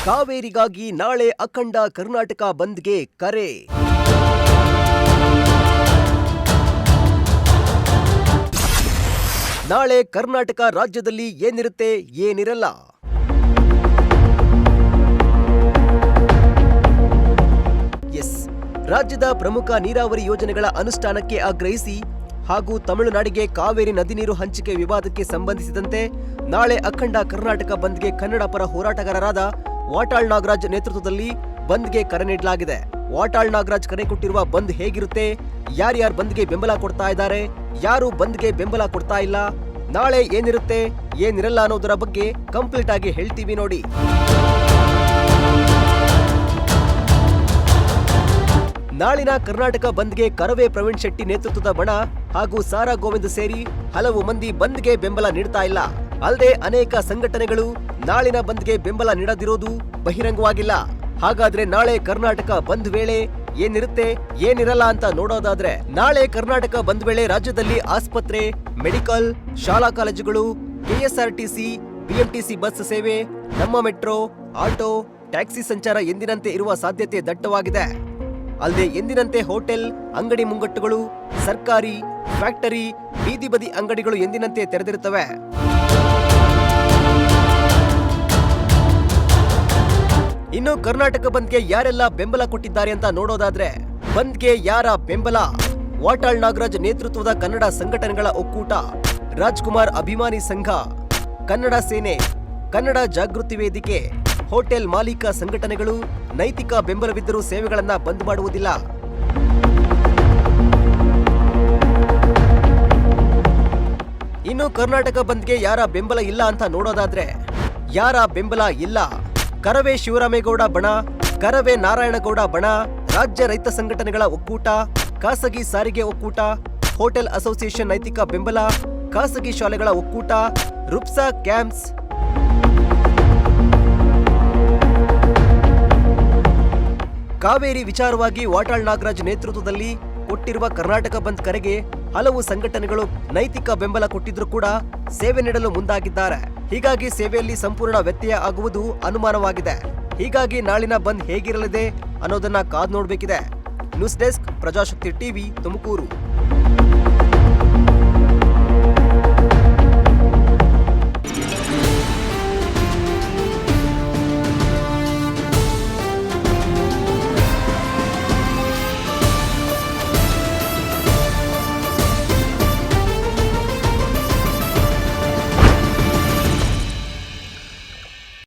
ಕಾವೇರಿಗಾಗಿ ನಾಳೆ ಅಖಂಡ ಕರ್ನಾಟಕ ಬಂದ್ಗೆ ಕರೆ. ನಾಳೆ ಕರ್ನಾಟಕ ರಾಜ್ಯದಲ್ಲಿ ಏನಿರುತ್ತೆ ಏನಿರಲ್ಲ. ರಾಜ್ಯದ ಪ್ರಮುಖ ನೀರಾವರಿ ಯೋಜನೆಗಳ ಅನುಷ್ಠಾನಕ್ಕೆ ಆಗ್ರಹಿಸಿ ಹಾಗೂ ತಮಿಳುನಾಡಿಗೆ ಕಾವೇರಿ ನದಿ ನೀರು ಹಂಚಿಕೆ ವಿವಾದಕ್ಕೆ ಸಂಬಂಧಿಸಿದಂತೆ ನಾಳೆ ಅಖಂಡ ಕರ್ನಾಟಕ ಬಂದ್ಗೆ ಕನ್ನಡ ಪರ ಹೋರಾಟಗಾರರಾದ ವಾಟಾಳ್ ನಾಗರಾಜ್ ನೇತೃತ್ವದಲ್ಲಿ ಬಂದ್ಗೆ ಕರೆ ನೀಡಲಾಗಿದೆ. ವಾಟಾಳ್ ನಾಗರಾಜ್ ಕರೆ ಕೊಟ್ಟಿರುವ ಬಂದ್ ಹೇಗಿರುತ್ತೆ, ಯಾರ್ಯಾರು ಬಂದ್ಗೆ ಬೆಂಬಲ ಕೊಡ್ತಾ ಇದ್ದಾರೆ, ಯಾರು ಬಂದ್ಗೆ ಬೆಂಬಲ ಕೊಡ್ತಾ ಇಲ್ಲ, ನಾಳೆ ಏನಿರುತ್ತೆ ಏನಿರಲ್ಲ ಅನ್ನೋದರ ಬಗ್ಗೆ ಕಂಪ್ಲೀಟ್ ಆಗಿ ಹೇಳ್ತೀವಿ ನೋಡಿ. ನಾಳಿನ ಕರ್ನಾಟಕ ಬಂದ್ಗೆ ಕರವೇ ಪ್ರವೀಣ್ ಶೆಟ್ಟಿ ನೇತೃತ್ವದ ಬಣ ಹಾಗೂ ಸಾರಾ ಗೋವಿಂದ್ ಸೇರಿ ಹಲವು ಮಂದಿ ಬಂದ್ಗೆ ಬೆಂಬಲ ನೀಡ್ತಾ ಇಲ್ಲ. ಅಲ್ಲದೆ ಅನೇಕ ಸಂಘಟನೆಗಳು ನಾಳಿನ ಬಂದ್ಗೆ ಬೆಂಬಲ ನೀಡದಿರೋದು ಬಹಿರಂಗವಾಗಿಲ್ಲ. ಹಾಗಾದ್ರೆ ನಾಳೆ ಕರ್ನಾಟಕ ಬಂದ್ ವೇಳೆ ಏನಿರುತ್ತೆ ಏನಿರಲ್ಲ ಅಂತ ನೋಡೋದಾದ್ರೆ, ನಾಳೆ ಕರ್ನಾಟಕ ಬಂದ್ ವೇಳೆ ರಾಜ್ಯದಲ್ಲಿ ಆಸ್ಪತ್ರೆ, ಮೆಡಿಕಲ್, ಶಾಲಾ ಕಾಲೇಜುಗಳು, ಕೆಎಸ್ಆರ್ಟಿಸಿ, ಬಿಎಂಟಿಸಿ ಬಸ್ ಸೇವೆ, ನಮ್ಮ ಮೆಟ್ರೋ, ಆಟೋ, ಟ್ಯಾಕ್ಸಿ ಸಂಚಾರ ಎಂದಿನಂತೆ ಇರುವ ಸಾಧ್ಯತೆ ದಟ್ಟವಾಗಿದೆ. ಅಲ್ಲದೆ ಎಂದಿನಂತೆ ಹೋಟೆಲ್, ಅಂಗಡಿ ಮುಂಗಟ್ಟುಗಳು, ಸರ್ಕಾರಿ, ಫ್ಯಾಕ್ಟರಿ, ಬೀದಿ ಬದಿ ಅಂಗಡಿಗಳು ಎಂದಿನಂತೆ ತೆರೆದಿರುತ್ತವೆ. ಇನ್ನು ಕರ್ನಾಟಕ ಬಂದ್ಗೆ ಯಾರೆಲ್ಲ ಬೆಂಬಲ ಕೊಟ್ಟಿದ್ದಾರೆ ಅಂತ ನೋಡೋದಾದ್ರೆ, ಬಂದ್ಗೆ ಯಾರ ಬೆಂಬಲ? ವಾಟಾಳ್ ನಾಗರಾಜ್ ನೇತೃತ್ವದ ಕನ್ನಡ ಸಂಘಟನೆಗಳ ಒಕ್ಕೂಟ, ರಾಜ್ಕುಮಾರ್ ಅಭಿಮಾನಿ ಸಂಘ, ಕನ್ನಡ ಸೇನೆ, ಕನ್ನಡ ಜಾಗೃತಿ ವೇದಿಕೆ, ಹೋಟೆಲ್ ಮಾಲೀಕ ಸಂಘಟನೆಗಳು ನೈತಿಕ ಬೆಂಬಲವಿದ್ದರೂ ಸೇವೆಗಳನ್ನ ಬಂದ್ ಮಾಡುವುದಿಲ್ಲ. ಇನ್ನು ಕರ್ನಾಟಕ ಬಂದ್ಗೆ ಯಾರ ಬೆಂಬಲ ಇಲ್ಲ ಅಂತ ನೋಡೋದಾದ್ರೆ, ಯಾರ ಬೆಂಬಲ ಇಲ್ಲ? ಕರವೇ ಶಿವರಾಮೇಗೌಡ ಬಣ, ಕರವೇ ನಾರಾಯಣಗೌಡ ಬಣ, ರಾಜ್ಯ ರೈತ ಸಂಘಟನೆಗಳ ಒಕ್ಕೂಟ, ಖಾಸಗಿ ಸಾರಿಗೆ ಒಕ್ಕೂಟ, ಹೋಟೆಲ್ ಅಸೋಸಿಯೇಷನ್ ನೈತಿಕ ಬೆಂಬಲ, ಖಾಸಗಿ ಶಾಲೆಗಳ ಒಕ್ಕೂಟ, ರುಪ್ಸಾ ಕ್ಯಾಂಪ್ಸ್, ಕಾವೇರಿ ವಿಚಾರವಾಗಿ ವಾಟಾಳ್ ನಾಗರಾಜ್ ನೇತೃತ್ವದಲ್ಲಿ ಕೊಟ್ಟಿರುವ ಕರ್ನಾಟಕ ಬಂದ್ ಕರೆಗೆ ಹಲವು ಸಂಘಟನೆಗಳು ನೈತಿಕ ಬೆಂಬಲ ಕೊಟ್ಟಿದ್ರೂ ಕೂಡ ಸೇವೆ ನೀಡಲು ಮುಂದಾಗಿದ್ದಾರೆ. ಹೀಗಾಗಿ ಸೇವೆಯಲ್ಲಿ ಸಂಪೂರ್ಣ ವ್ಯತ್ಯಯ ಆಗುವುದು ಅನುಮಾನವಾಗಿದೆ. ಹೀಗಾಗಿ ನಾಳಿನ ಬಂದ್ ಹೇಗಿರಲಿದೆ ಅನ್ನೋದನ್ನ ಕಾದು ನೋಡಬೇಕಿದೆ. News desk, Prajashakti TV, Tumakuru.